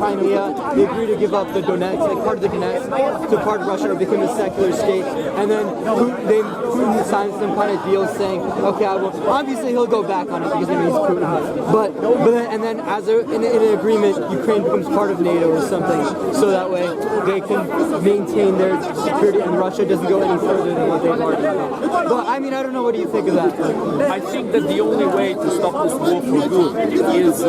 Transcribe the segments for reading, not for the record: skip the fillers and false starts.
Crimea, they agreed to give up the Donetsk, like part of the Donetsk, to part of Russia or become a secular state. And then Putin signs some kind of deal saying, okay, I will. Obviously, he'll go back on it because he's Putin. But then in an agreement, Ukraine becomes part of NATO or something, so that way they can maintain their security and Russia doesn't go any further than what they've already done. But I mean, I don't know. What do you think of that? I think that the only way to stop this war for good is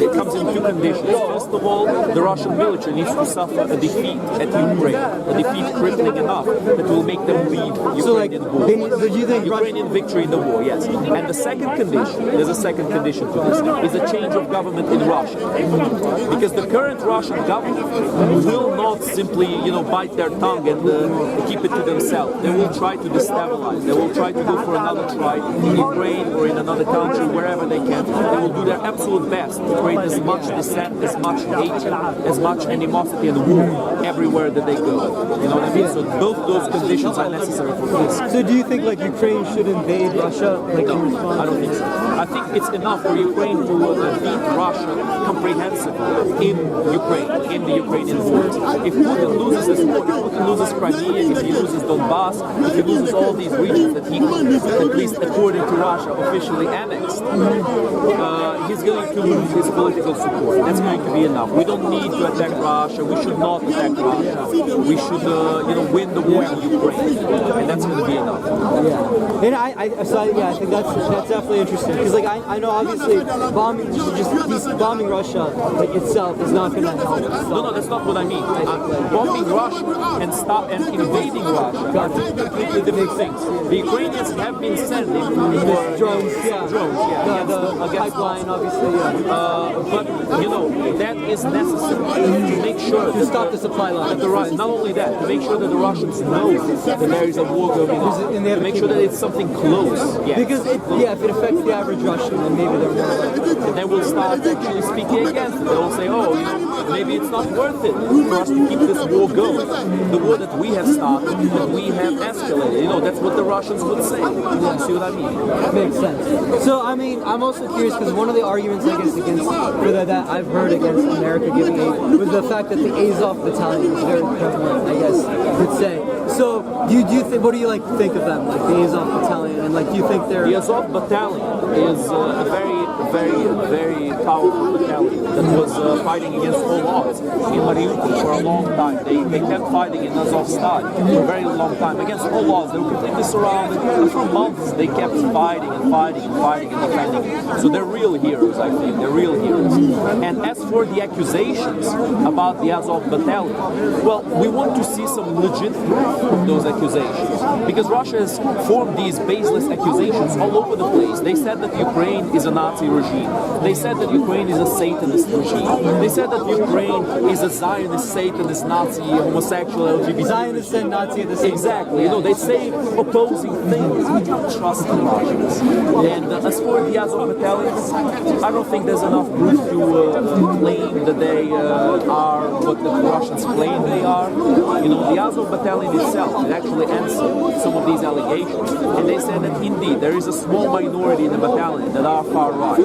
it comes in two conditions. First of all, the Russian military needs to suffer a defeat at Ukraine, a defeat crippling enough that will make them leave Ukrainian war. Ukrainian victory in the war, yes. And the second condition, there's a second condition to this, is a change of government in Russia. Because the current Russian government will not simply, bite their tongue and keep it to themselves. They will try to destabilize. They will try to go for another try in Ukraine or in another country, wherever they can. They will do their absolute best to create as much dissent, as much hatred, as much animosity and war everywhere that they go. You know what I mean? So both those conditions are necessary for peace. So do you think Ukraine should invade Russia? No, I don't think so. I think it's enough for Ukraine to beat Russia comprehensively in the Ukrainian war. If Putin loses this war, if Putin loses Crimea, if he loses Donbass, if he loses all these regions that he, at least according to Russia, officially annexed, he's going to lose his political support. That's going to be enough. We don't need to attack Russia. We should not attack Russia. We should, win the war in Ukraine, and that's going to be enough. Yeah, and I think that's definitely interesting because I know obviously bombing Russia itself is not going to help. No, that's not what I mean. Bombing Russia and invading Russia are two completely different things. The Ukrainians have been sending drones, the pipeline, obviously. But that is necessary to make sure to stop the supply line. Not only that, to make sure that the Russians know that there is a war going on, to make sure that it's something close. Yes. Because if it affects the average Russian, then maybe they're more. And they will start actually speaking against it. They will say, maybe it's not worth it for us to keep this war going. The war that we have started, that we have escalated. That's what the Russians would say. You see what I mean? Makes sense. So, I mean, I'm also curious because one of the arguments, I guess, that I've heard against America giving aid was the fact that the Azov battalion is very prevalent, I guess you could say. So, do you think? What do you think of them, like the Azov battalion, and do you think they're? The Azov battalion is a very, very, very powerful battalion that was fighting against all odds in Mariupol for a long time. They kept fighting in Azovstal for a very long time against all odds. They were completely surrounded, and for months they kept fighting and fighting and fighting and defending. So they're real heroes, I think. They're real heroes. And as for the accusations about the Azov battalion, well, we want to see some legit proof of those accusations, because Russia has formed these baseless accusations all over the place. They said that Ukraine is a Nazi regime. They said that Ukraine is a Satanist regime. They said that Ukraine is a Zionist, Satanist, Nazi, homosexual, LGBT. Zionist and Nazi at the same Exactly. They say opposing things. We don't trust the Russians. And as for the Azov battalions, I don't think there's enough proof to claim that they are what the Russians claim they are. The Azov battalion itself, it actually answered some of these allegations, and they said that indeed there is a small minority in the battalion that are far right,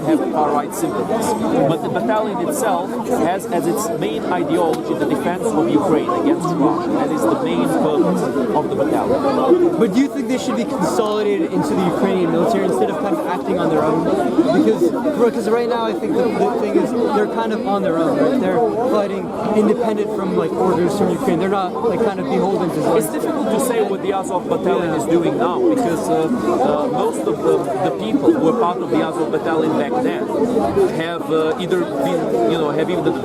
have far right sympathies. But the battalion itself has as its main ideology the defense of Ukraine against Russia. That is the main purpose of the battalion. But do you think they should be consolidated into the Ukrainian military instead of kind of acting on their own? Because right now I think the thing is they're kind of on their own. Right? They're fighting independent from orders from Ukraine. They're not kind of beholden to. It's difficult to say what the Azov battalion is doing now, because most of the people who were part of the Azov battalion back then have either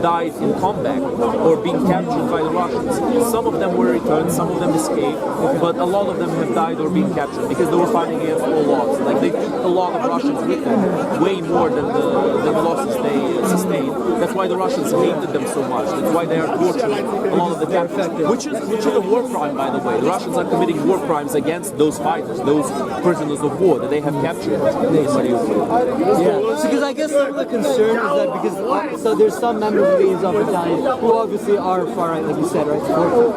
died in combat or been captured by the Russians. Some of them were returned, some of them escaped, but a lot of them have died or been captured because they were fighting against all odds. They took a lot of Russians with them, way more than the losses they sustained. That's why the Russians hated them so much. That's why they are torturing a lot of the captives, which is a war crime, by the way. The Russians are committing war crimes against those fighters, those prisoners of war that they have captured in Mariupol. Yeah, because I guess some of the concern is that because so there's some members of the Azov battalion who obviously are far right, like you said, right?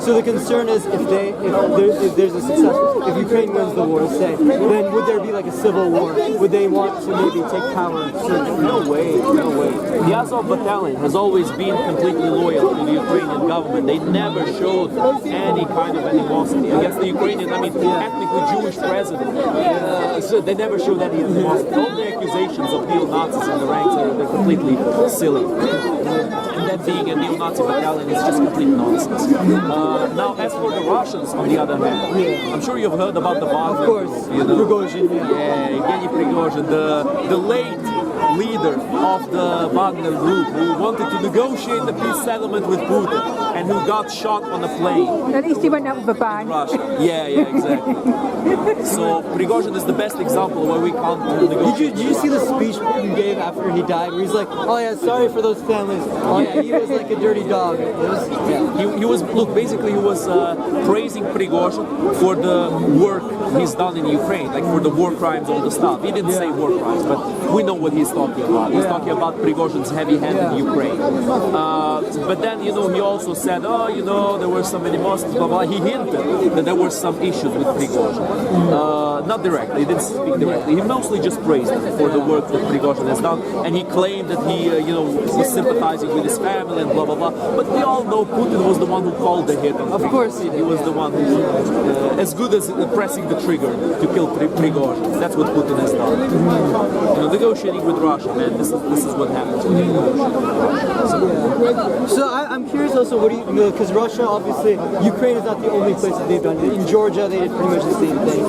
So the concern is if there's a success, if Ukraine wins the war, say, then would there be like a civil war? Would they want to maybe take power? No way, no way. The Azov battalion has always been completely loyal to the Ukrainian government. They never showed any kind of animosity against the Ukrainian, ethnically Jewish president. So they never showed any animosity. All the accusations of neo-Nazis in the ranks they're completely silly. And that being a neo-Nazi battalion is just complete nonsense. Now, as for the Russians, on the other hand, I'm sure you've heard about the Wagner. Of course, Prigozhin. Yeah, Evgeny Prigozhin, the late leader of the Wagner group who wanted to negotiate the peace settlement with Putin and who got shot on a plane. At least he went out with a bang. Russia. Yeah, exactly. So Prigozhin is the best example where we can't negotiate. Did you see the speech Putin gave after he died, where he's like, "Oh yeah, sorry for those families. Oh yeah, he was like a dirty dog." He was basically he was praising Prigozhin for the work he's done in Ukraine, like for the war crimes, all the stuff. He didn't say war crimes, but we know what he's talking about. He's talking about Prigozhin's heavy hand in Ukraine. But then, he also said, there were some animosities, blah, blah. He hinted that there were some issues with Prigozhin. Not directly, he didn't speak directly. He mostly just praised him for the work that Prigozhin has done, and he claimed that he, was sympathizing with his family and blah, blah, blah. But we all know Putin was the one who called the hit. Of course he was the one who, as good as pressing the trigger to kill Prigozhin. That's what Putin has done. Negotiating with Russia, man, this is what happens when you negotiate. So I'm curious also, what do you know, because Russia, obviously, Ukraine is not the only place that they've done it. In Georgia, they did pretty much the same thing.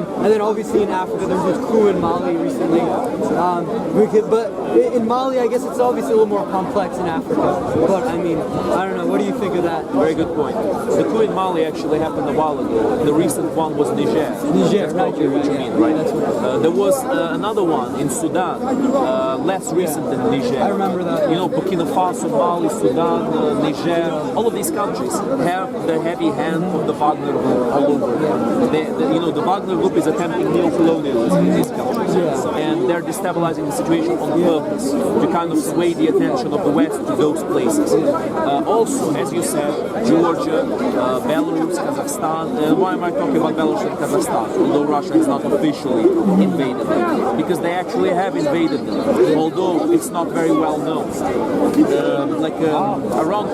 And then obviously in Africa, there was this coup in Mali recently. But in Mali, I guess it's obviously a little more complex in Africa. But I mean, I don't know, what do you think of that? Very good point. The coup in Mali actually happened a while ago. The recent one was Niger. That's probably what you mean, right? There was another one in Sudan, less recent than Niger. I remember that. Burkina Faso, Mali, Sudan, Niger, all of these countries have the heavy hand of the Wagner group all over. The Wagner group is attempting neo-colonialism in these countries, and they're destabilizing the situation on purpose to kind of sway the attention of the West to those places. Also, as you said, Georgia, Belarus, Kazakhstan. Why am I talking about Belarus and Kazakhstan? Although Russia has not officially invaded them, because they actually have invaded them, although it's not very well known. Around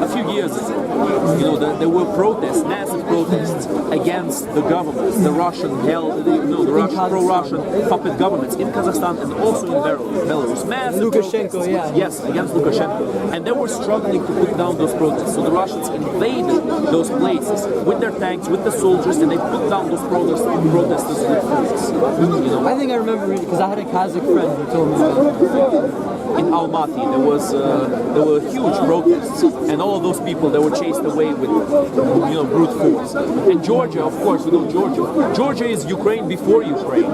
a few years ago, there were protests, massive protests against the governments, the Russian-held, the Russian pro-Russian puppet governments in Kazakhstan and also in Belarus. Massive Lukashenko, protests. Yes, against Lukashenko. And they were struggling to put down those protests. So the Russians invaded those places with their tanks, with the soldiers, and they put down those protesters with force. I think I remember reading, because I had a Kazakh friend who told me about in Almaty, there were huge protests, and all of those people they were chased away with brute force. And Georgia, of course, Georgia is Ukraine before Ukraine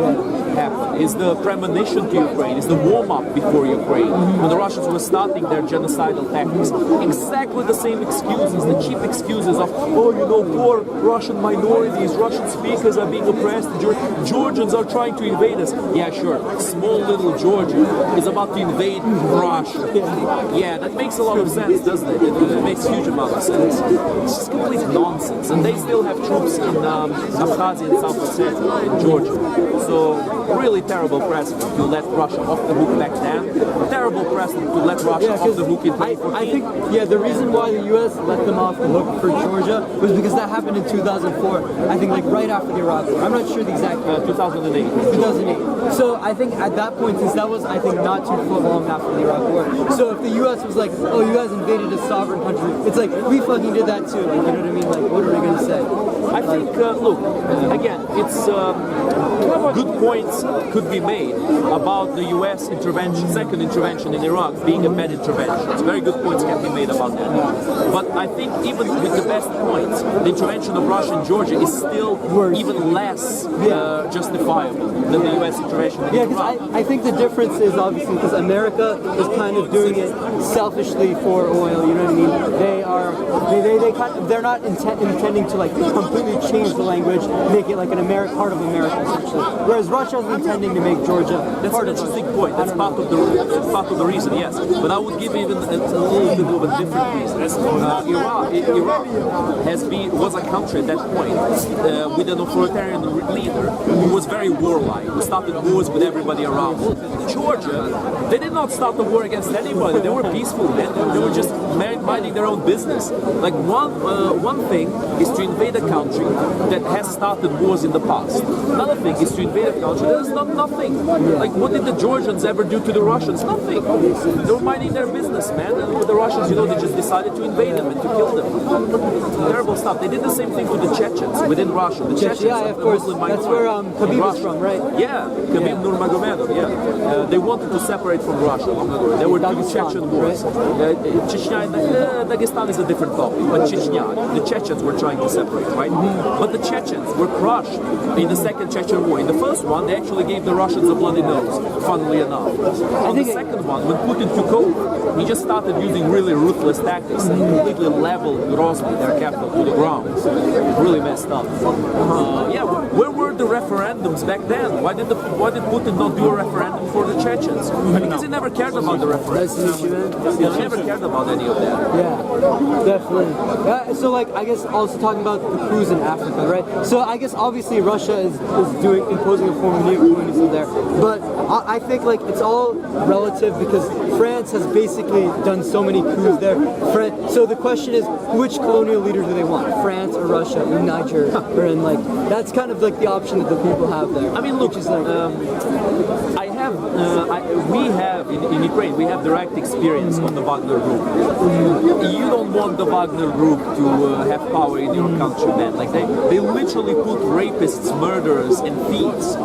happened. Is the premonition to Ukraine, is the warm-up before Ukraine, when the Russians were starting their genocidal tactics. Exactly the same excuses, the cheap excuses of, poor Russian minorities, Russian speakers are being oppressed, Georgians are trying to invade us. Yeah, sure, small little Georgia is about to invade Russia. Yeah, that makes a lot of sense, doesn't it? It makes a huge amount of sense. It's just complete nonsense. And they still have troops in Abkhazia and South Ossetia, in Georgia. So, really terrible precedent to let Russia off the hook back then. Terrible precedent to let Russia off the hook in 2014. I think, the reason why the U.S. let them off the hook for Georgia was because that happened in 2004. I think right after the Iraq War. I'm not sure the exact 2008. 2008. So I think at that point, since that was, I think, not too long after the Iraq War. So if the U.S. was like, oh, you guys invaded a sovereign country, it's like, we fucking did that too. Like, you know what I mean? Like, what are we going to say? I think, look, again, it's good points could be made about the U.S. intervention, second intervention in Iraq being a bad intervention. Very good points can be made about that. But I think even with the best points, the intervention of Russia in Georgia is still even less justifiable than the U.S. intervention in Yeah, Iraq. because I think the difference is obviously because America is kind of doing it selfishly for oil. You know what I mean? They're not intending to like completely change the language, make it like an part of America essentially. Whereas Russia is intending to make Georgia That's part an of interesting point. That's part of the reason, yes. But I would give even a little bit of a different reason. Iraq was a country at that point with an authoritarian leader who was very warlike, who started wars with everybody around. Georgia, they did not start the war against anybody. They were peaceful, man. They were just minding their own business. Like one thing is to invade a country that has started wars in the past. Another thing is to invade a country that has done nothing. Like what did the Georgians ever do to the Russians? Nothing. They were minding their business, man. And with the Russians, they just decided to invade them and to kill them. Terrible stuff. They did the same thing to the Chechens within Russia. The Chechens, of course. That's where Khabib is from, right? Yeah, Khabib Nurmagomedov. Yeah, they wanted to separate from Russia long ago. There were two Chechen wars. Chechnya and Dagestan is a different topic, but Chechnya, the Chechens were trying to separate, right? But the Chechens were crushed in the second Chechen war. In the first one, they actually gave the Russians a bloody nose, funnily enough. On the second one, when Putin took over, he just started using really ruthless tactics and completely leveled Grozny, their capital, to the ground. Really messed up. Where were the referendums back then? Why did Putin not do a referendum for the Chechens? Because he never cared about the referendum. He never cared about any of that. Yeah, definitely. So like, I guess also talking about the coups in Africa, right? So I guess obviously Russia is imposing a form of neo-communism there, but I think like it's all relative because France has basically done so many coups there. So the question is, which colonial leader do they want? France or Russia or Niger? Or that's kind of like the option that the people have there. I mean, look, we have in Ukraine, we have direct experience of the Wagner Group. You don't want the Wagner Group to have power in your country, man. Like they literally put rapists, murderers, and thieves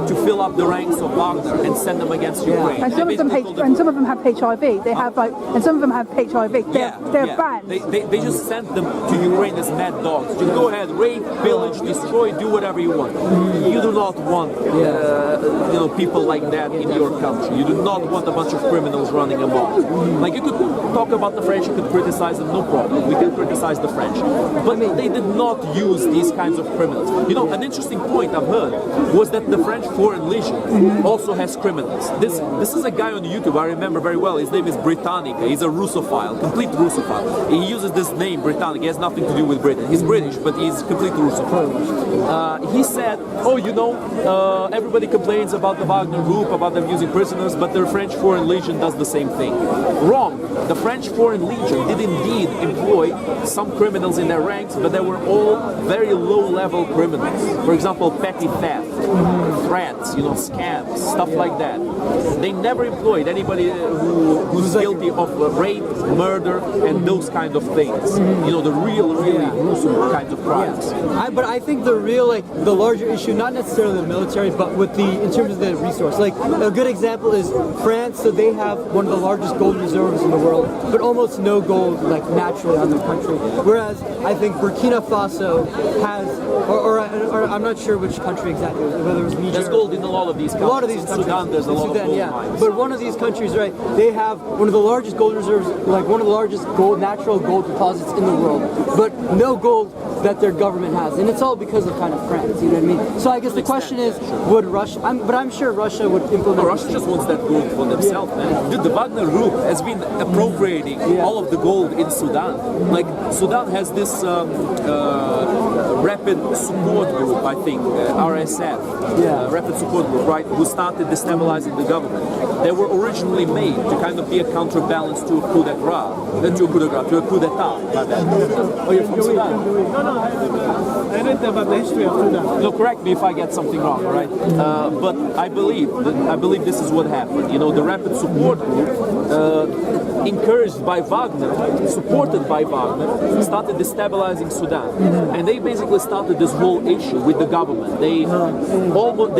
to fill up the ranks of Wagner and send them against Ukraine. And some of them have HIV. They have and some of them have HIV. They're banned. They just sent them to Ukraine as mad dogs. Just go ahead, rape, pillage, destroy, do whatever you want. You do not want people like that in your country. You do not want a bunch of criminals running amok. Like you could talk about the French, you could criticize them, no problem. We can criticize the French. But they did not use these kinds of criminals. An interesting point I've heard was that the French Foreign Legion also has criminals. This is a guy on YouTube I remember very well. His name is Britannica. He's a Russophile, complete Russophile. He uses this name, Britannica. He has nothing to do with Britain. He's British, but he's complete Russophile. He said, everybody complains about the Wagner Group, about them using prisoners, but the French Foreign Legion does the same thing. Wrong. The French Foreign Legion did indeed employ some criminals in their ranks, but they were all very low-level criminals. For example, petty theft, threats, scams, stuff like that. They never employed anybody who's guilty of rape, murder, and those kind of things. The really gruesome kinds of crimes. But I think the larger issue, not necessarily the military, but in terms of the resource. Like a good example is France. So they have one of the largest gold reserves in the world, but almost no gold naturally on their country. Whereas I think Burkina Faso has, or I'm not sure which country exactly, whether it was Niger. There's gold in a lot of these countries. A lot of these countries. Sudan, there's a lot of gold mines. But one of these countries, right? They have one of the largest gold reserves, one of the largest natural gold deposits in the world, but no gold that their government has, and it's all because of kind of France. You know what I mean? So I guess the question is, would Russia? I'm sure Russia would implement. Russia just wants that gold for themselves, man. Dude, the Wagner Group has been appropriating all of the gold in Sudan. Like Sudan has this Rapid Support Group, I think, RSF, Rapid Support Group, right? Who started destabilizing the government. They were originally made to kind of be a counterbalance to a coup d'etat, to a coup d'etat. Oh, you're from Sudan? No. I read about the history of Sudan. No, correct me if I get something wrong, all right? But I believe this is what happened. You know, the Rapid Support Group, encouraged by Wagner, supported by Wagner, started destabilizing Sudan, and they basically started this whole issue with the government. They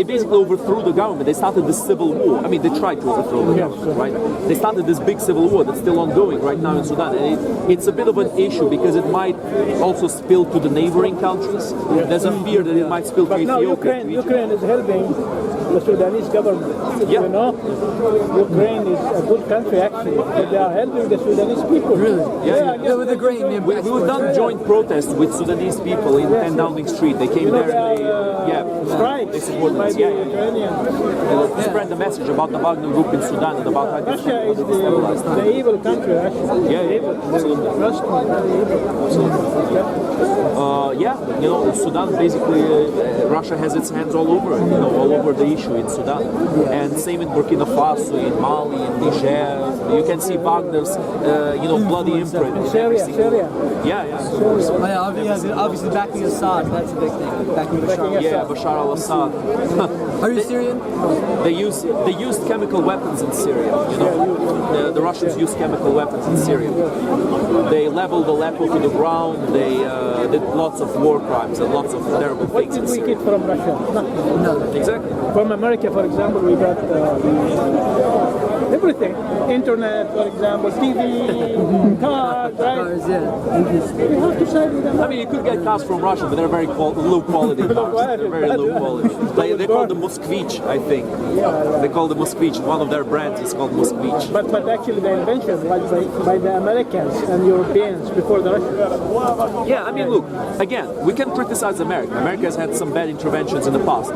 basically overthrew the government. They started this civil war. I mean, they tried to overthrow the government, right? They started this big civil war that's still ongoing right now in Sudan. And it's a bit of an issue because it might also spill to the neighboring countries. There's a fear that it might spill to But now Ethiopia. Ukraine is helping the Sudanese government. Yeah. You know, Ukraine is a good country actually, but they are helping the Sudanese people. Really? Yeah. Yeah, with the grain. We've done joint protests with Sudanese people in 10 Downing Street. They came there and they strikes supported by us. the Ukrainians. They spread the message about the Wagner group in Sudan and about how Russia is the evil country, Russia. Yeah, Evil. absolutely. Trust me, very evil. Yeah, you know, Sudan basically, Russia has its hands all over it, you know, all over the issue in Sudan. And same in Burkina Faso, in Mali, in Niger. You can see Wagner's, bloody imprint. In every single- Syria. Yeah, of course. Oh, yeah, obviously backing Assad, that's a big thing. Backing Bashar. Yeah, Bashar al-Assad. Are you Syrian? They used chemical weapons in Syria. You know, the Russians used chemical weapons in Syria. They leveled Aleppo to the ground. They did lots of war crimes and lots of terrible What things did in we Syria. get from Russia? Nothing. Exactly. From America, for example, we got everything. Internet, for example, TV, cars, right? Cars, yeah. We have to side with them. I mean, you could get cars from Russia, but they're very low quality cars. They're very low quality. They call them Moskvich, I think. They call them Moskvich. One of their brands is called Moskvich. But actually the invention was by the Americans and Europeans before the Russians. Yeah, I mean, look, again, we can criticize America. America has had some bad interventions in the past,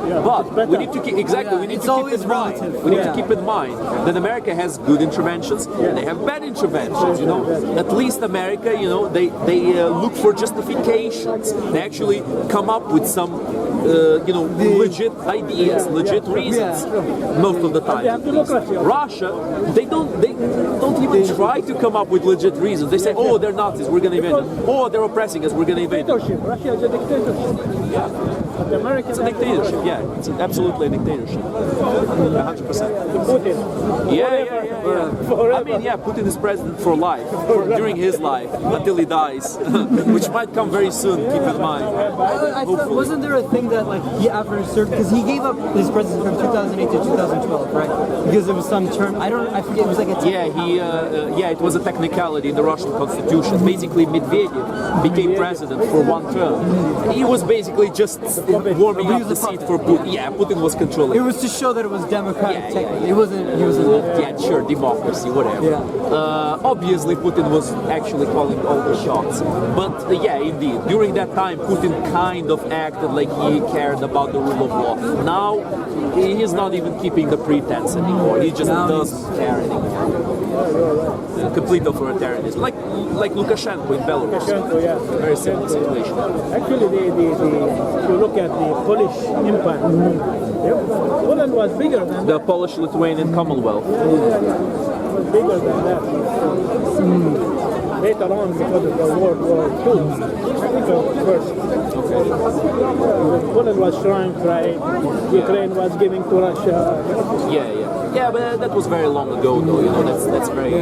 but we need to keep we need It's to keep always in mind. relative. We need to keep in mind that America has good interventions and they have bad interventions. You know, at least America, you know, they look for justifications. They actually come up with some. Legit ideas, legit reasons. Most of the time. Russia, they don't even try to come up with legit reasons. They say, "Oh, they're Nazis, we're going to invade them. Oh, they're oppressing us, we're going to invade them." Dictatorship. Russia is a dictatorship. But the Americans It's a dictatorship. Yeah, it's absolutely a dictatorship. 100%. Putin. Yeah. Forever. I mean, yeah, Putin is president for life, during his life, until he dies, which might come very soon. Keep in mind. I thought, wasn't there a thing that like he after a certain because he gave up his presidency from 2008 to 2012, right? Because there was some term I forget it was like a It was a technicality in the Russian constitution. Basically, Medvedev became president for one term. He was basically just warming up the seat for Putin. Yeah, Putin was controlling. It was to show that it was democratic. Technically, it wasn't. He was Sure, democracy, whatever. Yeah. Obviously, Putin was actually calling all the shots. But indeed, during that time, Putin kind of acted like he cared about the rule of law. Now, he's not even keeping the pretense anymore. He just doesn't care anymore. Complete authoritarianism, like Lukashenko in Belarus. Very similar situation. Actually, if you look at the Polish Empire, Poland was bigger than The Polish-Lithuanian Commonwealth. was bigger than that. Later on, because of the World War II, first. Poland was shrunk, right? Ukraine was giving to Russia. Yeah, but that was very long ago, though. You know, that's very.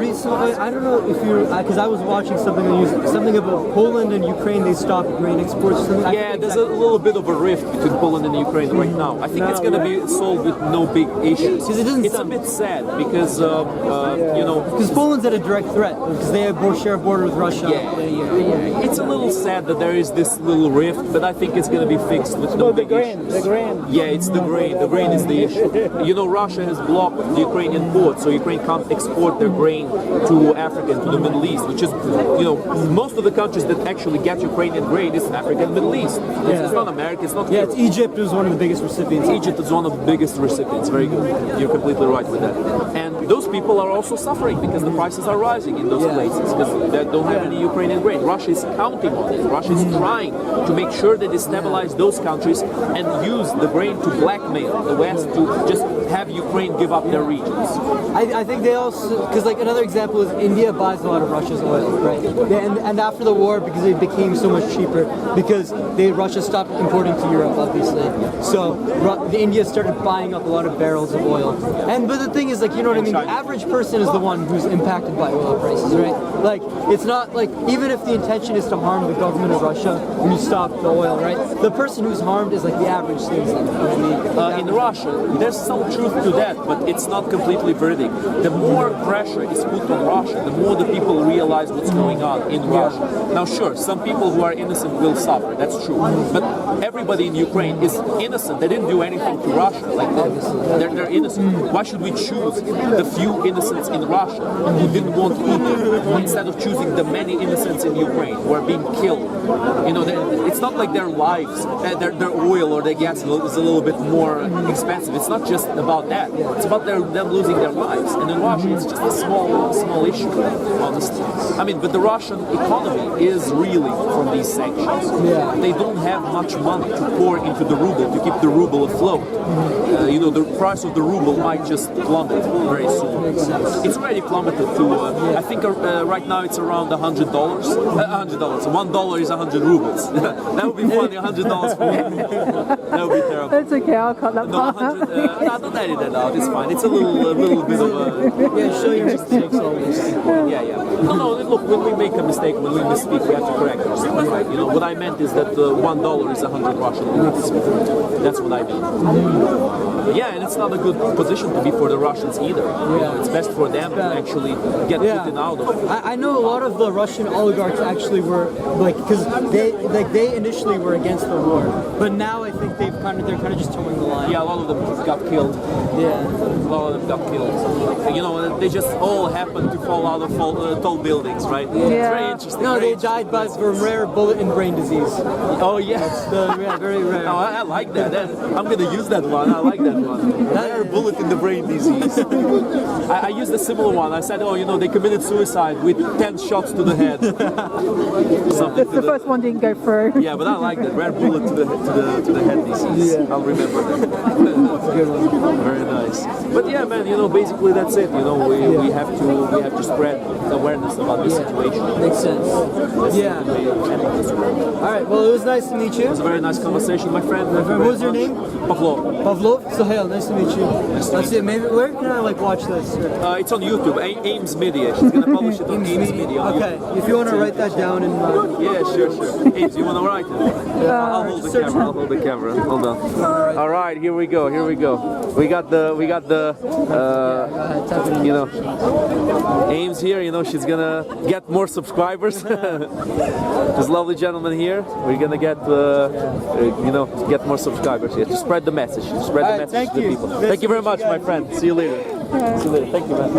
Recently, I don't know if you're because I was watching something on YouTube, something about Poland and Ukraine. They stopped grain exports. There's a little bit of a rift between Poland and Ukraine right now. I think it's going to be solved with no big issues. It's a bit sad because because Poland's at a direct threat because they share a border with Russia. It's a little sad that there is this little rift, but I think it's going to be fixed with no big issues. The grain. Yeah, it's the grain. The grain is the issue. You know, Russia has blocked the Ukrainian ports, so Ukraine can't export their grain to Africa and to the Middle East, which is, most of the countries that actually get Ukrainian grain is Africa and Middle East. It's not America, it's not Europe. Egypt is one of the biggest recipients. Egypt is one of the biggest recipients. Very good. You're completely right with that. And those people are also suffering because the prices are rising in those places because they don't have any Ukrainian grain. Russia is counting on it. Russia is trying to make sure that they stabilize those countries and use the grain to blackmail the West to just have Ukraine give up their regions. I think they also, because like another example is India buys a lot of Russia's oil, right? And after the war, because it became so much cheaper, because Russia stopped importing to Europe, obviously. So the India started buying up a lot of barrels of oil. But the thing is, like, you know what I mean? The average person is the one who's impacted by oil prices, right? Like, it's not like, even if the intention is to harm the government of Russia when you stop the oil, right? The person who's harmed is like the average citizen. You know what I mean? In Russia, there's some truth to that, but it's not completely verdict. The more pressure is put on Russia, the more the people realize what's going on in Russia. Now, sure, some people who are innocent will suffer. That's true. But everybody in Ukraine is innocent. They didn't do anything to Russia. Like they're innocent. Why should we choose the few innocents in Russia who didn't want Putin instead of choosing the many innocents in Ukraine who are being killed? You know, it's not like their lives, their oil or their gas is a little bit more expensive. It's not just about that. It's about them losing their lives. And in Russia, it's just a small issue, honestly. I mean, but the Russian economy is reeling from these sanctions. They don't have much money to pour into the ruble to keep the ruble afloat. You know, the price of the ruble might just plummet very soon. It's already plummeted to, I think right now it's around $100. $100. $1 is 100 rubles. That would be funny, $100 for me. That would be terrible. That's okay, I'll cut that No, part 100. No, don't edit that out. It's fine. It's a little bit of a. Show your mistakes always. Yeah. No. Look, when we make a mistake, when we misspeak, we have to correct ourselves, right? You know, what I meant is that $1 is 100 Russian rubles. That's what I mean. Yeah, and it's not a good position to be for the Russians either. You know, it's best for them to actually get Putin out of it. I know a lot of the Russian oligarchs actually were like, because they initially were against the war, but now I think they're kind of just towing the line. Yeah, a lot of them got killed. Yeah. A lot of them got killed. You know, they just all happened to fall out of tall buildings, right? It's very interesting. No, they died from rare bullet and brain disease. Oh, yeah. Very rare. Oh, I like that. I'm going to use that one. I like that one. Rare bullet in the brain disease. I used a similar one. I said, oh, you know, they committed suicide with 10 shots to the head. Something The first one didn't go through. Yeah, but I like that. Rare bullet to the head disease. I'll remember that. That's a good one. Very nice. But yeah, man, you know, basically that's it. You know, we have to spread awareness about this situation. Makes sense. All right. Well, it was nice to meet you. It was a very nice conversation, my friend. What was your name? Pavlov. Pavlov. Sahel. Nice to meet you. Let's see. Maybe where can I watch this? It's on YouTube. Ames Media. She's gonna publish it on Ames Media. Okay. If you want to write that down and. Yeah, sure. Ames, you want to write it? I'll hold the camera. Hold on. All right, here we go. We got the you know, Ames here. You know, she's gonna get more subscribers. This lovely gentleman here. We're gonna get you know, get more subscribers here to spread the message. To spread the message to the people. Thank you very much, my friend. See you later. Thank you, man.